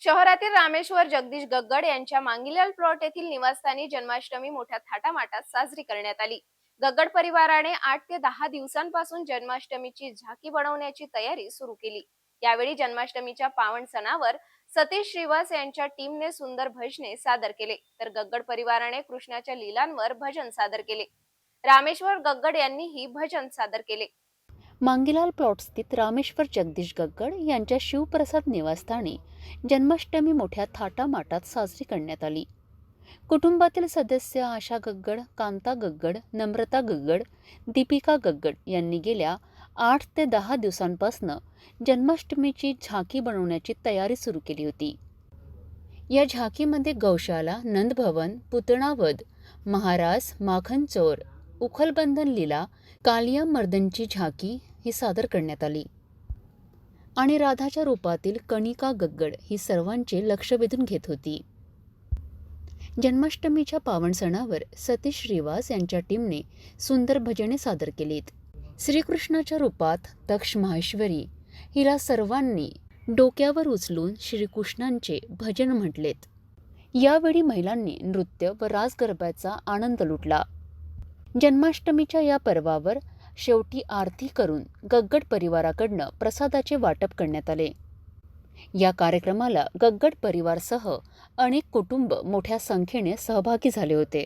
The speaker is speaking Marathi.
शहरातील रामेश्वर जगदीश गग्गड यांच्या मांगीलाल प्लॉट येथील निवासस्थानी जन्माष्टमी मोठ्या थाटामाटात साजरी करण्यात आली। गग्गड परिवाराने 8 ते 10 दिवसांपासून जन्माष्टमीची झाकी बनवण्याची तयारी सुरू केली। यावेळी जन्माष्टमीच्या पावन सणावर सतीश श्रीवास यांच्या टीमने सुंदर भजने सादर केले, तर गग्गड परिवाराने कृष्णाच्या लीलांवर भजन सादर केले। रामेश्वर गग्गड यांनीही भजन सादर केले। मांगीलाल प्लॉट स्थित रामेश्वर जगदीश गग्गड यांच्या शिवप्रसाद निवासस्थानी जन्माष्टमी मोठ्या थाटामाटात साजरी करण्यात आली। कुटुंबातील सदस्य आशा गग्गड, कांता गग्गड, नम्रता गग्गड, दीपिका गग्गड यांनी गेल्या 8 ते 10 दिवसांपासून जन्माष्टमीची झाकी बनवण्याची तयारी सुरू केली होती। या झाकीमध्ये गौशाला, नंदभवन, पुतणावध, महाराज, माखन चोर, उखलबंधन लीला, कालिया मर्दनची झाकी ही सादर करण्यात आली आणि राधाच्या रूपातील कणिका गग्गड ही सर्वांचे लक्ष वेधून घेत होती। जन्माष्टमीच्या पावन सणावर सतीश श्रीवास यांच्या टीमने सुंदर भजने सादर केलीत। श्रीकृष्णाच्या रूपात दक्ष माहेश्वरी हिला सर्वांनी डोक्यावर उचलून श्रीकृष्णांचे भजन म्हटलेत। यावेळी महिलांनी नृत्य व रास गरब्याचा आनंद लुटला। जन्माष्टमीच्या या पर्वावर शेवटी आरती करून गग्गड परिवाराकडनं प्रसादाचे वाटप करण्यात आले। या कार्यक्रमाला गग्गड परिवारसह अनेक कुटुंब मोठ्या संख्येने सहभागी झाले होते।